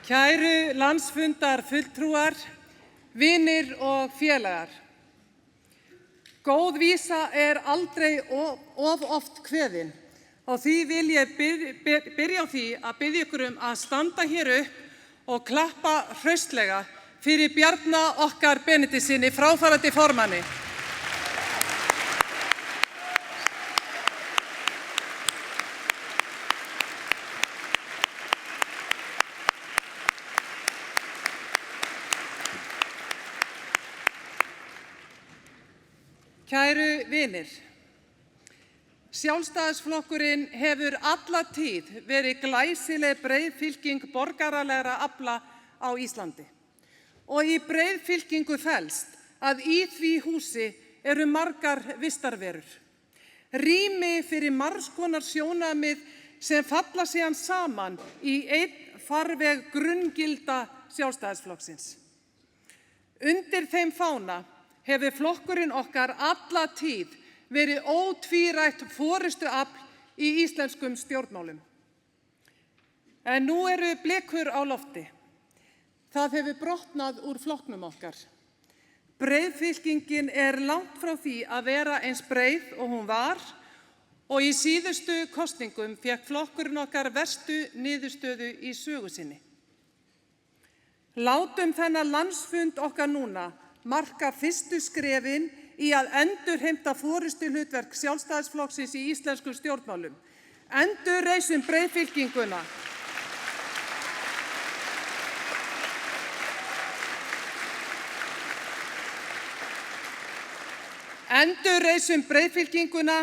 Kæru landsfundar fulltrúar, vinir og félagar. Góð vísa aldrei of oft kveðin og því vil ég byrja á því að biðja ykkur að standa hér upp og klappa hraustlega fyrir Bjarna okkar Benediktssyni, fráfarandi formanni. Kæru vinir, Sjálfstæðisflokkurinn hefur alla tíð verið glæsileg breiðfylking borgaralegra afla á Íslandi. Og í breiðfylkingu felst að í því húsi eru margar vistarverur. Rými fyrir margs konar sjónarmið sem falla síðan saman í einn farveg grunngilda Sjálfstæðisflokksins. Undir þeim fána hefur flokkurinn okkar alla tíð verið ótvírætt forystuafl í íslenskum stjórnmálum. En nú eru blikur á lofti. Það hefur brotnað úr flokknum okkar. Breiðfylkingin langt frá því að vera eins breið og hún var og í síðustu kosningum fékk flokkurinn okkar verstu niðurstöðu í sögu sinni. Látum þennan landsfund okkar núna marka fyrstu skrefin í að endurheimta forystuhlutverk Sjálfstæðisflokksins í íslenskum stjórnmálum. Endurreisum breiðfylkinguna. Endurreisum breiðfylkinguna.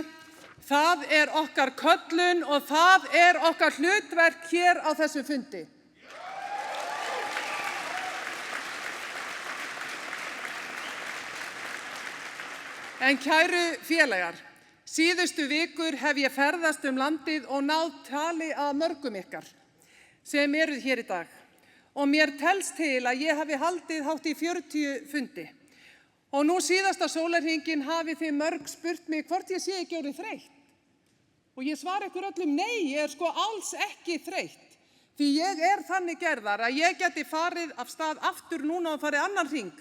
Það okkar köllun og það okkar hlutverk hér á þessum fundi. En kæru félagar, síðustu vikur hef ég ferðast landið og náð tali af mörgum ykkar sem eruð hér í dag. Og mér telst til að ég hafi haldið hátt í 40 fundi. Og nú síðasta sólarhringinn hafið þið mörg spurt mig hvort ég sé ekki orðið þreytt. Og ég svara ykkur öllum nei, ég alls ekki þreytt. Því ég þannig gerðar að ég geti farið af stað aftur núna og farið annan hring.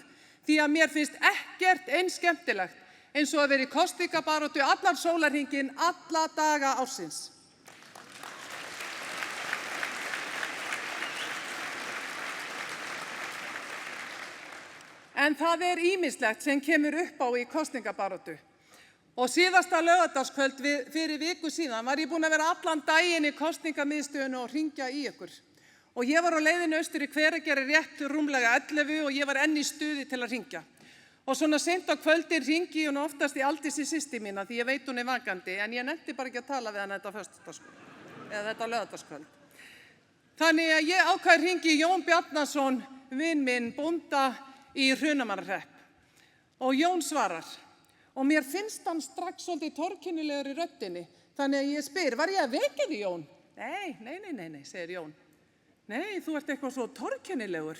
Því að mér finnst ekkert eins skemmtilegt eins og að vera í kosningabaráttu allan sólarhringinn, alla daga ársins. En það ýmislegt sem kemur upp á í kosningabaráttu. Og síðasta laugardagskvöld fyrir viku síðan var ég búin að vera allan daginn í kosningamiðstöðinni og hringja í ykkur. Og ég var á leiðinni austur í Hveragerði rétt rúmlega 11 og ég var enn í stuði til að hringja. Og svona seint á kvöldin hringi ég oftast í Aldísi systur mína því ég veit hún vakandi, en ég nennti bara ekki að tala við hana þetta föstudagskvöld eða þetta laugardagskvöld. Þannig að ég ákvað að hringi Jón Bjarnason, vin minn, bónda í Hrunamannahrepp. Og Jón svarar. Og mér finnst hann strax svolítið torkennilegur í röddinni. Þannig að ég spyr, var ég að vekja þig, Jón? Nei, segir Jón. Nei, þú ert eitthvað svo torkennilegur.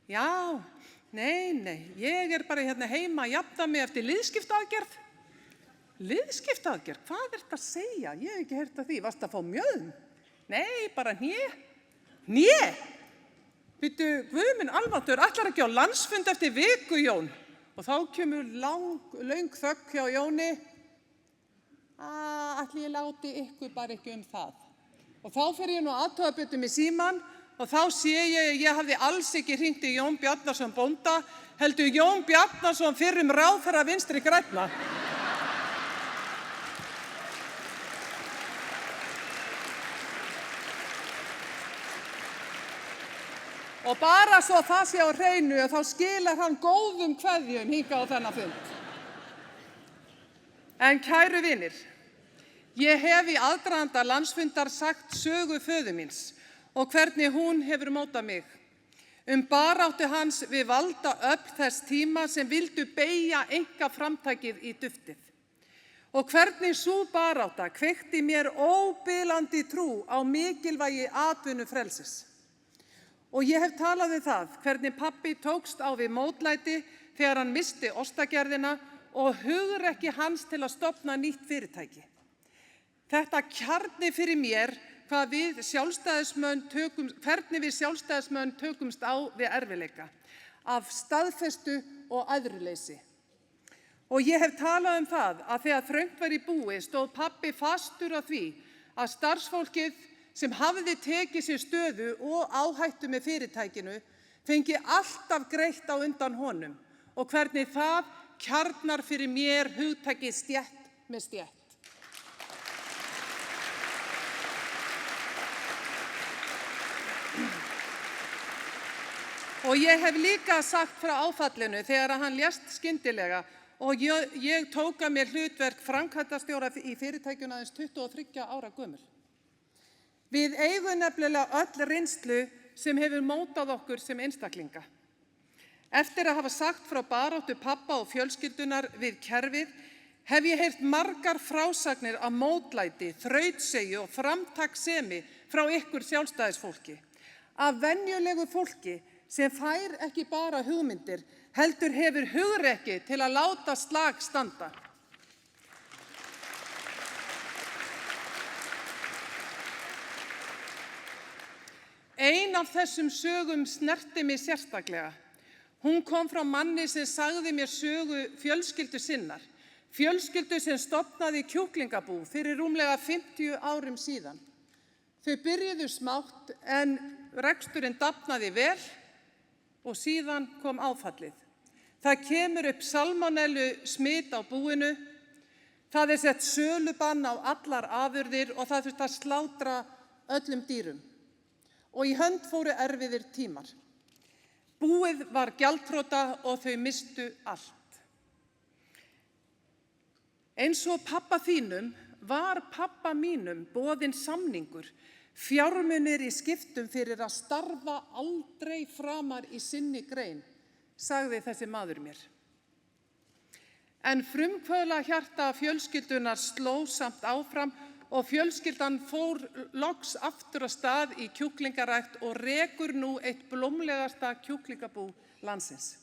Já. Nei, ég bara hérna heima að jafna mig eftir liðskiptaaðgerð. Liðskiptaaðgerð? Hvað ertu að segja? Ég hef ekki heyrt af því. Varstu að fá mjöðm? Nei, bara hné. Hné? Bíddu, Guð minn almáttugur, ætlar ekki á landsfund eftir viku, Jón. Og þá kemur löng þögn hjá Jóni. Ætli ég láti ykkur bara ekki það. Og þá fer ég nú athugabutum í símann. Og þá sé ég hafði alls ekki hringt í Jón Bjarnason bónda, heldur Jón Bjarnason fyrrum ráðherra Vinstri grænna. Og bara svo það sé á hreinu, þá skilar hann góðum kveðjum hingað á þennan fund. En kæru vinir, ég hef í aðdraganda landsfundar sagt sögu föður míns og hvernig hún hefur mótað mig. Baráttu hans við valdaöfl þess tíma sem vildu beygja einkaframtakið í duftið. Og hvernig sú barátta kveikti mér óbilandi trú á mikilvægi atvinnufrelsis. Og ég hef talað það hvernig pabbi tókst á við mótlæti þegar hann missti ostagerðina og hugrekki hans til að stofna nýtt fyrirtæki. Þetta kjarni fyrir mér hvernig við sjálfstæðismenn tökumst á við erfiðleika, af staðfestu og æðruleysi. Og ég hef talað það að þegar þröngt var í búi stóð pabbi fastur á því að starfsfólkið sem hafði tekið sér stöðu og áhættu með fyrirtækinu fengi alltaf greitt á undan honum og hvernig það kjarnar fyrir mér hugtakið stétt með stétt. Og ég hef líka sagt frá áfallinu þegar hann lést skyndilega og ég tók að mér hlutverk framkvæmdastjóra í fyrirtækjunu aðeins 23 ára gömul. Við eigum nefnilega öll reynslu sem hefur mótað okkur sem einstaklinga. Eftir að hafa sagt frá baráttu pabba og fjölskyldunar við kerfið hef ég heyrt margar frásagnir af mótlæti, þrautsegju og framtakssemi frá ykkur sjálfstæðisfólki. Af venjulegu fólki sem fær ekki bara hugmyndir, heldur hefur hugrekki til að láta slag standa. Ein af þessum sögum snerti mig sérstaklega. Hún kom frá manni sem sagði mér sögu fjölskyldu sinnar, fjölskyldu sem stofnaði kjúklingabú fyrir rúmlega 50 árum síðan. Þau byrjuðu smátt en reksturinn dafnaði vel og síðan kom áfallið. Það kemur upp salmonellu smit á búinu, það sett sölubann á allar afurðir og það þurfti að slátra öllum dýrum. Og í hönd fóru erfiðir tímar. Búið var gjaldþrota og þau mistu allt. Eins og pabba þínum var pabba mínum boðinn samningur, fjármunir í skiptum fyrir að starfa aldrei framar í sinni grein, sagði þessi maður mér. En frumkvöðla hjarta fjölskyldunar sló samt áfram og fjölskyldan fór loks aftur af stað í kjúklingarækt og rekur nú eitt blómlegasta kjúklingabú landsins.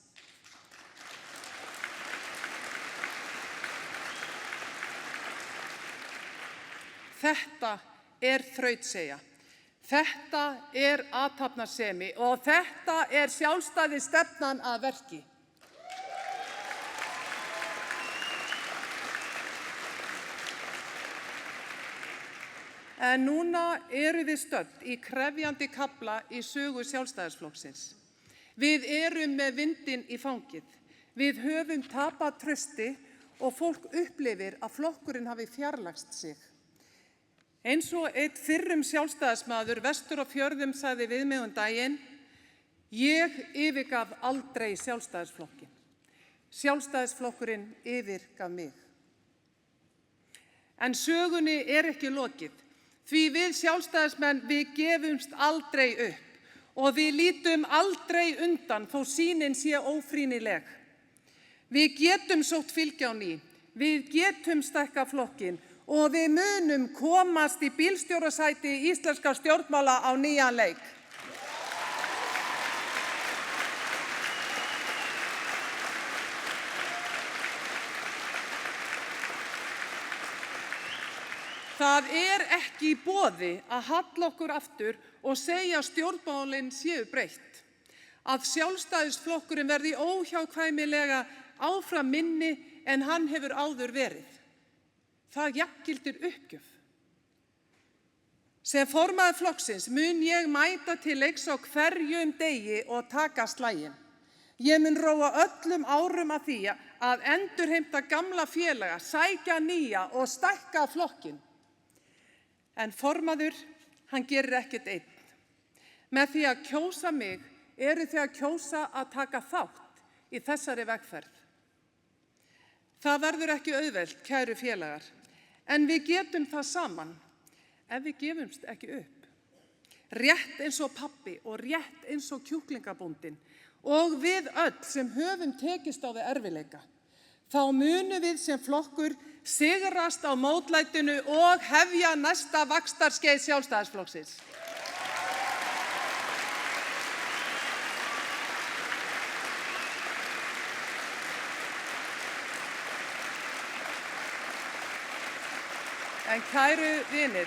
Þetta þrautseigja, þetta athafnasemi og þetta sjálfstæðisstefnan að verki. En núna erum við stödd í krefjandi kafla í sögu Sjálfstæðisflokksins. Við erum með vindinn í fangið. Við höfum tapað trausti og fólk upplifir að flokkurinn hafi fjarlægst sig. Eins og einn fyrrum sjálfstæðismaður vestur á fjörðum sagði við mig daginn: ég yfirgaf aldrei Sjálfstæðisflokkinn. Sjálfstæðisflokkurinn yfirgaf mig. En sögunni ekki lokið. Því við sjálfstæðismenn við gefumst aldrei upp og við lítum aldrei undan þó sýnin sé ófrýnileg. Við getum sótt fylgi á ný, við getum stækkað flokkinn og við munum komast í bílstjórasæti íslenskra stjórnmála á nýjan leik. Það ekki í boði að halla okkur aftur og segja stjórnmálin séu breytt. Að Sjálfstæðisflokkurinn verði óhjákvæmilega áfram minni en hann hefur áður verið. Það jafngildir uppgjöf. Sem formaður flokksins mun ég mæta til leiks á hverjum degi og taka slaginn. Ég mun róa öllum árum að því að endurheimta gamla félaga, sækja nýja og stækka flokkinn. En formaður, hann gerir ekkert einn. Með því að kjósa mig þið að kjósa að taka þátt í þessari vegferð. Það verður ekki auðvelt, kæru félagar, en við getum það saman ef við gefumst ekki upp. Rétt eins og pabbi og rétt eins og kjúklingabóndinn og við öll sem höfum tekist á við erfiðleika. Þá munum við sem flokkur sigrast á mótlætinu og hefja næsta vaxtarskeið Sjálfstæðisflokksins. En kæru vinir,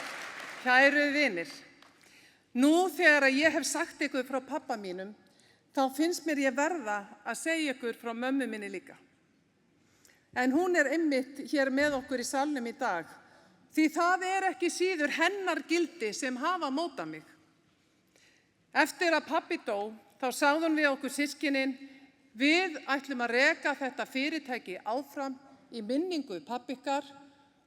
Kæru vinir, nú þegar ég hef sagt ykkur frá pabba mínum, þá finnst mér ég verða að segja ykkur frá mömmu minni líka. En hún einmitt hér með okkur í salnum í dag, því það ekki síður hennar gildi sem hafa mótað mig. Eftir að pabbi dó, þá sagði hún við okkur systkinin, við ætlum að reka þetta fyrirtæki áfram í minningu pabba ykkar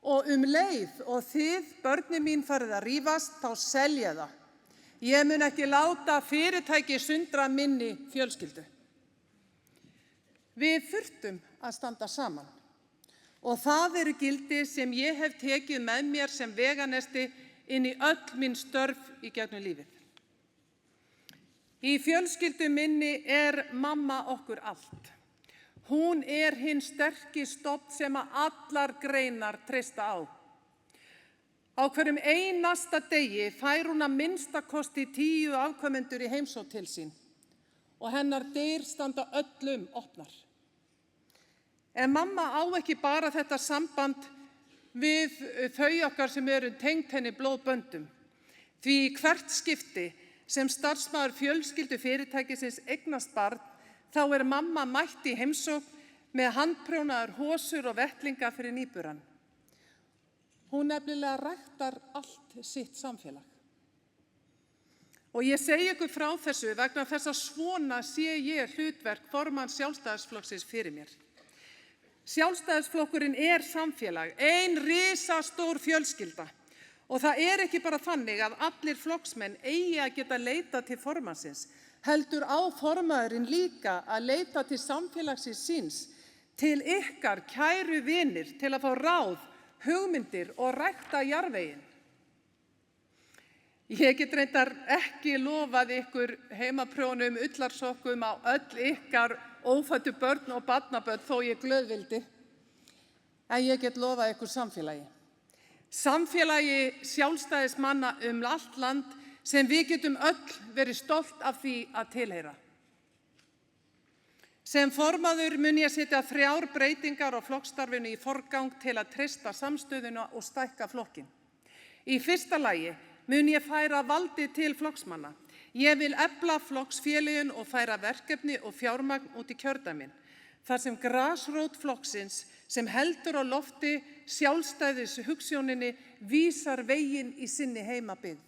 og leið og þið, börnin mín, farið að rífast, þá selja það. Ég mun ekki láta fyrirtæki sundra minni fjölskyldu. Við þurftum að standa saman og það eru gildi sem ég hef tekið með mér sem veganesti inn í öll mín störf í gegnum lífið. Í fjölskyldu minni mamma okkur allt. Hún hinn sterki stofn sem að allar greinar treysta á. Á hverjum einasta degi fær hún að minnsta kosti 10 afkomendur í heimsókn til sín og hennar dyr standa öllum opnar. En mamma á ekki bara þetta samband við þau okkar sem eru tengd henni blóðböndum. Því í hvert skipti sem starfsmaður fjölskyldu fyrirtækisins eignast barn, þá mamma mætt í heimsókn með handprjónaðar hosur og vettlinga fyrir nýburann. Hún nefnilega ræktar allt sitt samfélag. Og ég segi ykkur frá þessu vegna þess að svona sé ég hlutverk formanns Sjálfstæðisflokksins fyrir mér. Sjálfstæðisflokkurinn samfélag, ein risastór fjölskylda. Og það ekki bara þannig að allir flokksmenn eigi að geta leita til formannsins, heldur á formaðurinn líka að leita til samfélagsins síns, til ykkar kæru vinir, til að fá ráð, hugmyndir og rækta jarðveginn. Ég get reyndar ekki lofað ykkur heimaprjónum, ullarsokkum á öll ykkar ófæddu börn og barnabörn þó ég glöðvildi, en ég get lofað ykkur samfélagi. Samfélagi sjálfstæðismanna allt land sem við getum öll verið stolt af því að tilheyra. Sem formaður mun ég setja 3 breytingar á flokksstarfinu í forgang til að treysta samstöðuna og stækka flokkinn. Í fyrsta lagi mun ég færa valdið til flokksmanna. Ég vil efla flokksfélögin og færa verkefni og fjármagn út í kjördæmin. Þar sem grasrót flokksins sem heldur á lofti sjálfstæðis hugsjóninni vísar veginn í sinni heimabyggð.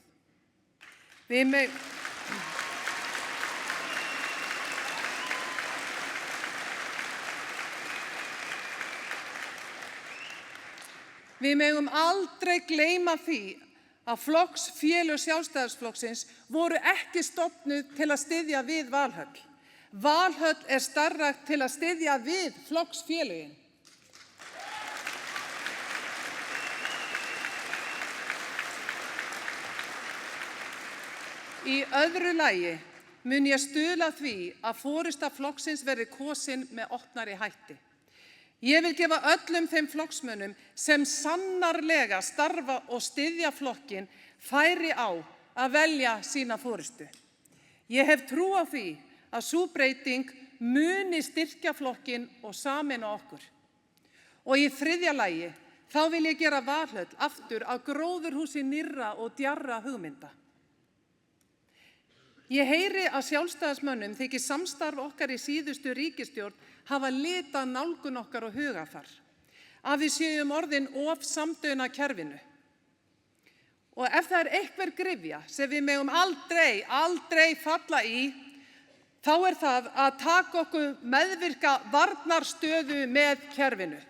Við megum aldrei gleyma því að flokksfélög Sjálfstæðisflokksins voru ekki stofnuð til að styðja við Valhöll. Valhöll starfrækt til að styðja við flokksfélögin. Í öðru lagi mun ég stuðla að því að forysta flokksins verði kosin með opnari hætti. Ég vil gefa öllum þeim flokksmönnum sem sannarlega starfa og styðja flokkinn færi á að velja sína forystu. Ég hef trú á því að sú breyting muni styrkja flokkinn og sameina okkur. Og í þriðja lagi þá vil ég gera Valhöll aftur að gróðurhúsi nýrra og djarra hugmynda. Ég heyri að sjálfstæðismönnum þykir samstarf okkar í síðustu ríkisstjórn hafa litað nálgun okkar og hugafar, að við séum orðin of samdauna kerfinu. Og ef það einhver gryfja sem við megum aldrei falla í, þá það að taka okkur meðvirka varnarstöðu með kerfinu.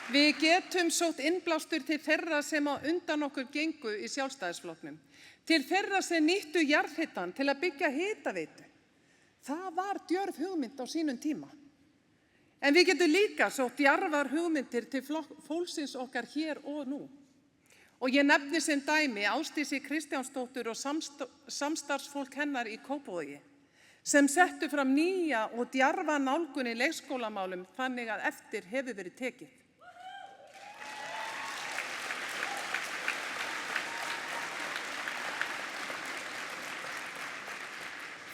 Við getum sótt innblástur til þeirra sem á undan okkur gengu í Sjálfstæðisflokknum, til þeirra sem nýttu jarðhitann til að byggja hitaveitu. Það var djörf hugmynd á sínum tíma. En við getum líka sótt djarfar hugmyndir til fólksins okkar hér og nú. Og ég nefni sem dæmi Ásdísi Kristjánsdóttur og samstarfsfólk hennar í Kópavogi, sem settu fram nýja og djarfa nálgun í leikskólamálum þannig að eftir hefur verið tekið.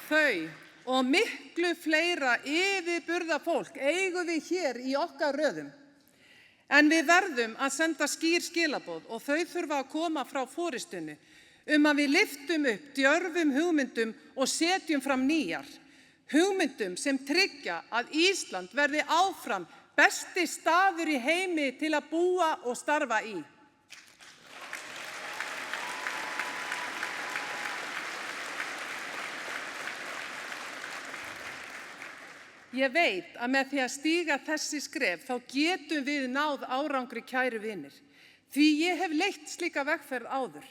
Þau og miklu fleira yfirburða fólk eigum við hér í okkar röðum. En við verðum að senda skýr skilaboð og þau þurfa að koma frá forystunni að við lyftum upp djörfum hugmyndum og setjum fram nýjar. Hugmyndum sem tryggja að Ísland verði áfram besti staður í heimi til að búa og starfa í. Ég veit að með því að stíga þessi skref þá getum við náð árangri, kæru vinir, því ég hef leitt slíka vegferð áður.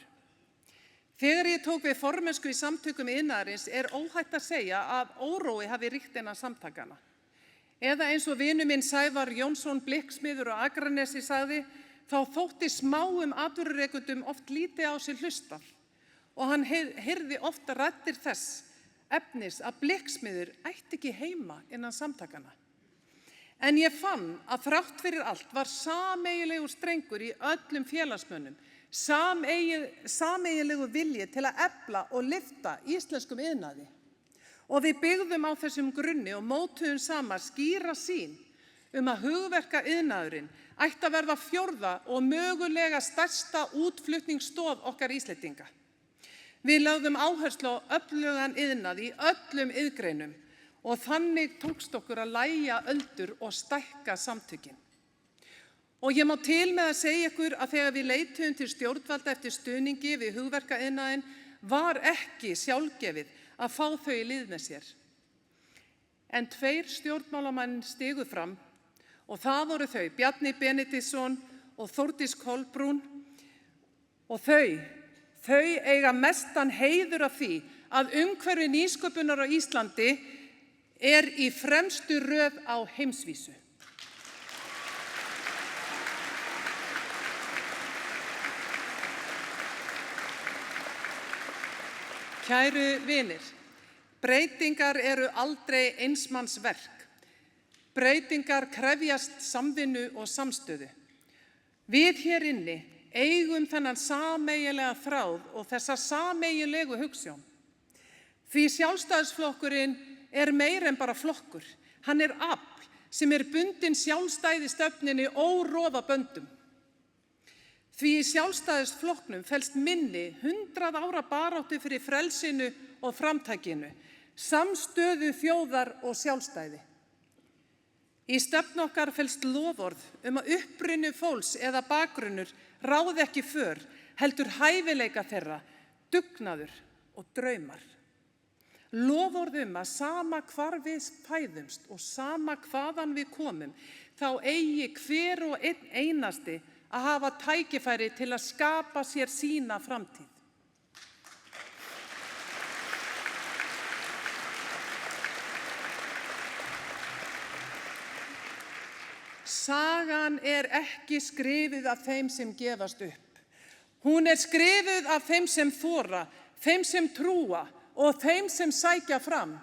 Þegar ég tók við formennsku í samtökum iðnaðarins óhætt að segja að órói hafi ríkt innan samtakanna. Eða eins og vinur minn Sævar Jónsson, blikksmiður á Akranesi sagði, þá þótti smáum atvinnurekendum oft lítið á sig hlustað og hann heyrði oft raddir þess efnis að blikksmiður ætti ekki heima innan samtakanna. En ég fann að þrátt fyrir allt var sameiginlegur strengur í öllum félagsmönnum, sameiginlegur vilji til að efla og lyfta íslenskum iðnaði. Og við byggðum á þessum grunni og mótuðum saman skýra sýn að hugverka iðnaðurinn ætti að verða fjórða og mögulega stærsta útflutningsstoð okkar Íslendinga. Við lögðum áherslu á öflugan iðnað í öllum iðngreinum og þannig tókst okkur að lægja öldur og stækka samtökin. Og ég má til með að segja ykkur að þegar við leituðum til stjórnvalda eftir stuðningi við hugverkaiðnaðinn var ekki sjálfgefið að fá þau í lið með sér. En 2 stjórnmálamenn stigu fram og það voru þau Bjarni Benediktsson og Þórdís Kolbrún og Þau eiga mestan heiður af því að umhverfi nýsköpunar á Íslandi í fremstu röð á heimsvísu. Kæru vinir, breytingar eru aldrei einsmanns verk. Breytingar krefjast samvinnu og samstöðu. Við hér inni eigum þennan sameiginlega þráð og þessa sameiginlegu hugsjón. Því Sjálfstæðisflokkurinn meira en bara flokkur. Hann afl sem bundinn sjálfstæði stefnunni órofa böndum. Því í Sjálfstæðisflokknum felst minni 100 ára baráttu fyrir frelsinu og framtakinu, samstöðu þjóðar og sjálfstæði. Í stefnu okkar felst loforð að uppruni fólks eða bakgrunnur ráði ekki för, heldur hæfileika þeirra, dugnaður og draumar. Loforð að sama hvar við fæðumst og sama hvaðan við komum, þá eigi hver og einn einasti að hafa tækifæri til að skapa sér sína framtíð. Sagan ekki skrifuð af þeim sem gefast upp. Hún skrifuð af þeim sem þora, þeim sem trúa og þeim sem sækja fram.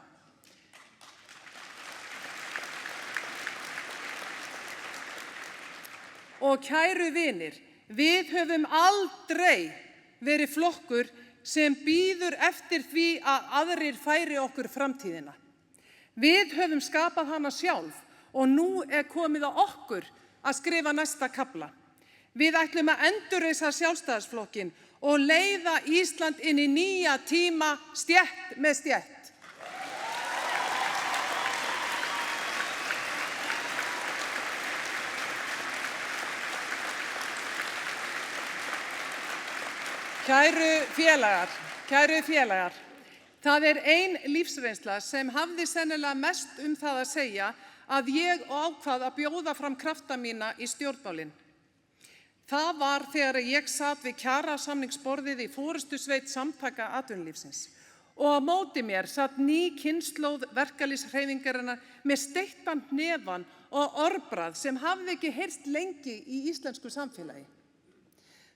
Og kæru vinir, við höfum aldrei verið flokkur sem bíður eftir því að aðrir færi okkur framtíðina. Við höfum skapað hana sjálf. Og nú komið á okkur að skrifa næsta kafla. Við ætlum að endurreisa Sjálfstæðisflokkinn og leiða Ísland inn í nýja tíma stétt með stétt. Kæru félagar, það ein lífsreynsla sem hafði sennilega mest það að segja að ég ákvað að bjóða fram krafta mína í stjórnmálin. Það var þegar ég sat við kjarasamningsborðið í forystusveit Samtaka atvinnulífsins og á móti mér sat ný kynslóð verkalýðshreyfingarinnar með steittan hnefann og orðbragð sem hafði ekki heyrst lengi í íslensku samfélagi.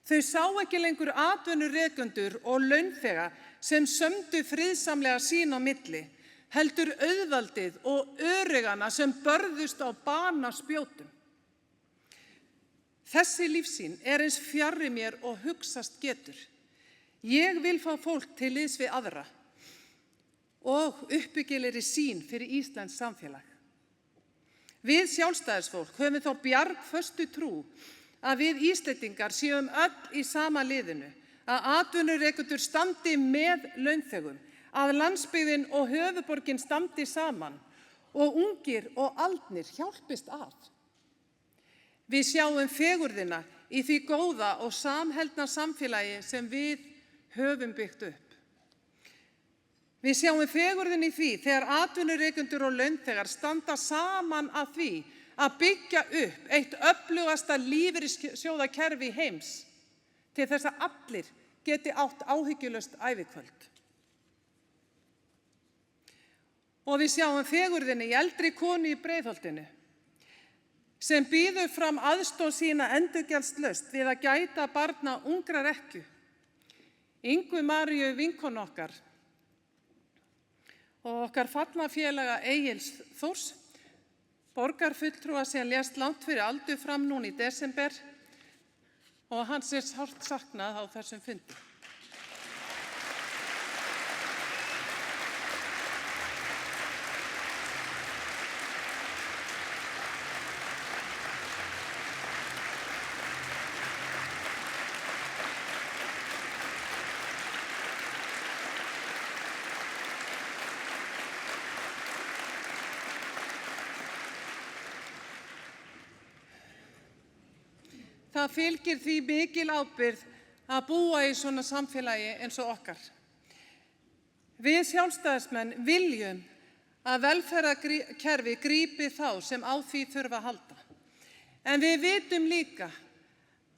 Þau sá ekki lengur atvinnurekendur og launþega sem sömdu friðsamlega sín á milli, heldur auðvaldið og örygana sem börðust á banaspjótum. Þessi lífsýn eins fjarri mér og hugsast getur. Ég vil fá fólk til liðs við aðra og uppbyggilegri sýn fyrir íslenskt samfélag. Við sjálfstæðisfólk höfum þó bjargföstu trú að við Íslendingar séum öll í sama liðinu, að atvinnurekendur standi með launþegum, að landsbyggðin og höfuðborgin standi saman og ungir og aldnir hjálpist að. Við sjáum fegurðina í því góða og samheldna samfélagi sem við höfum byggt upp. Við sjáum fegurðina í því þegar atvinnurekendur og launþegar standa saman að því að byggja upp eitt öflugasta lífeyrissjóðakerfi heims til þess að allir geti átt áhyggjulaust ævikvöld. Og við sjáum fegurðina í eldri konu í Breiðholtinu sem býður fram aðstoð sína endurgjaldslaust við að gæta barna ungrar ekkju. Ingu Maríu vinkonu okkar og okkar fallna félaga Egils Þórs, borgarfulltrúa sem lést langt fyrir aldur fram núna í desember og hans sárt saknað á þessum fundi. Það fylgir því mikil ábyrgð að búa í svona samfélagi eins og okkar. Við sjálfstæðismenn viljum að velferðarkerfi grípi þá sem á því þurfa að halda. En við vitum líka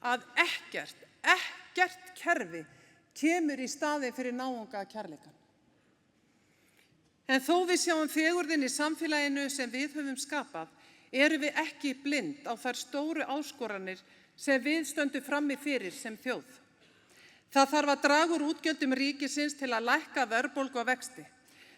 að ekkert kerfi kemur í staðinn fyrir náunga kærleikann. En þó við sjáum fegurðina í samfélaginu sem við höfum skapað, erum við ekki blind á þær stóru áskoranir sem við stöndum frammi fyrir sem þjóð. Það þarf að draga úr útgjöldum ríkisins til að lækka verðbólgu og vexti.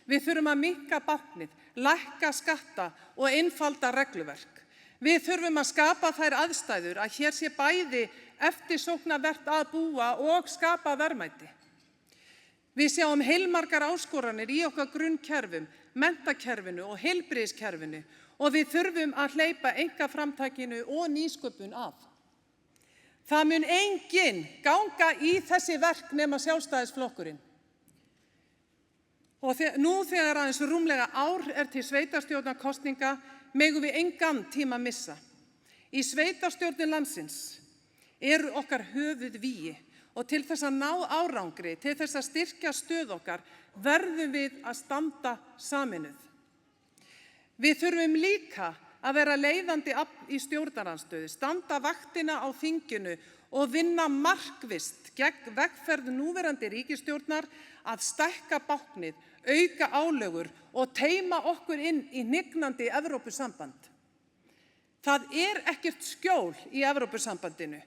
Við þurfum að minnka báknið, lækka skatta og einfalda regluverk. Við þurfum að skapa þær aðstæður að hér sé bæði eftirsóknarvert að búa og skapa verðmæti. Við sjáum heilmargar áskoranir í okkar grunnkerfum, menntakerfinu og heilbrigðiskerfinu og við þurfum að hleypa einkaframtakinu og nýsköpun að. Það mun enginn ganga í þessi verk nema Sjálfstæðisflokkurinn. Og nú þegar aðeins rúmlega ár til sveitarstjórnarkosninga megum við engan tíma missa. Í sveitarstjórnum landsins eru okkar höfuðvígi og til þess að ná árangri, til þess að styrkja stöð okkar, verðum við að standa sameinuð. Við þurfum líka að vera leiðandi afl í stjórnarandstöðu, standa vaktina á þinginu og vinna markvisst gegn vegferð núverandi ríkisstjórnar að stækka báknið, auka álögur og teyma okkur inn í hnignandi Evrópusamband. Það er ekkert skjól í Evrópusambandinu,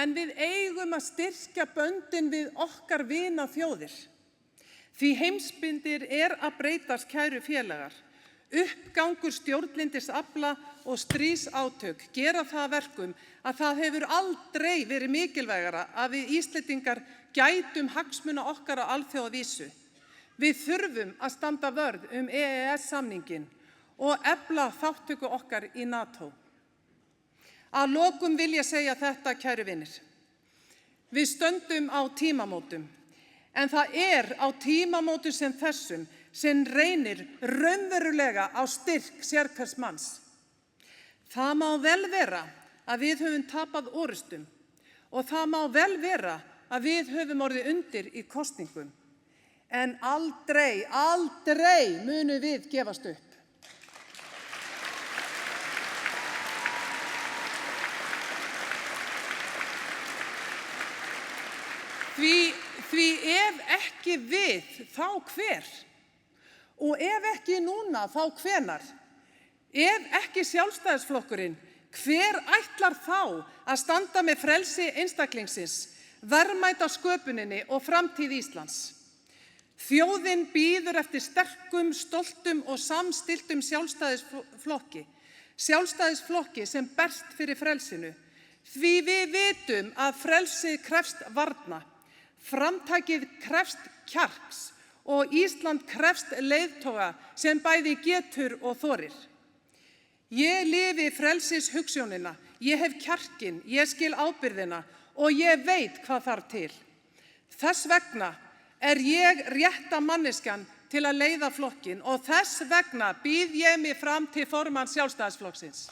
en við eigum að styrkja böndin við okkar vinaþjóðir. Því heimsmyndir að breytast, kæru félagar. Uppgangur stjórnlyndis afla og stríðsátök gera það að verkum að það hefur aldrei verið mikilvægara að við Íslendingar gætum hagsmuna okkar á alþjóðavísu. Við þurfum að standa vörð EES-samninginn og efla þátttöku okkar í NATO. Að lokum vil ég segja þetta, kæru vinir. Við stöndum á tímamótum, en það á tímamótum sem þessum sem reynir raunverulega á styrk sérhvers manns. Það má vel vera að við höfum tapað orrustum og það má vel vera að við höfum orðið undir í kosningum, en aldrei munum við gefast upp. Því ef ekki við, þá hver? Og ef ekki núna, þá hvenær? Ef ekki Sjálfstæðisflokkurinn, hver ætlar þá að standa með frelsi einstaklingsins, verðmætasköpuninni og framtíð Íslands? Þjóðin bíður eftir sterkum, stoltum og samstilltum Sjálfstæðisflokki sem berst fyrir frelsinu. Því við vitum að frelsið krefst varna, framtakið krefst kjarks og Ísland krefst leiðtoga sem bæði getur og þorir. Ég lifi frelsishugsjónina, ég hef kjarkinn, ég skil ábyrgðina og ég veit hvað þarf til. Þess vegna er ég rétta manneskjan til að leiða flokkinn og þess vegna býð ég mig fram til formanns Sjálfstæðisflokksins.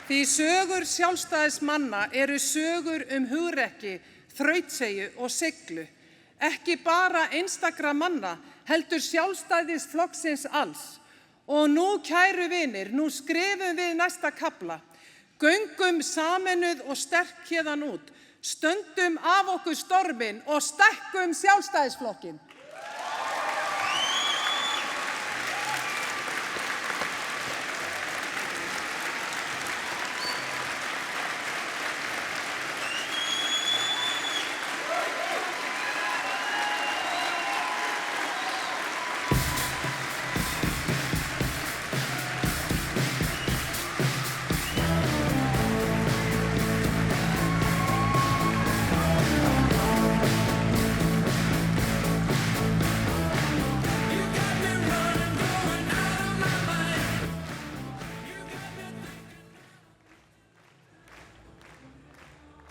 Því sögur sjálfstæðismanna eru sögur hugrekki, þrautseigju og seiglu, ekki bara einstakra manna, heldur Sjálfstæðisflokksins alls. Og nú, kæru vinir, nú skrifum við næsta kafla. Göngum sameinuð og sterk héðan út, stöndum af okkur storminn og stækkum Sjálfstæðisflokkinn.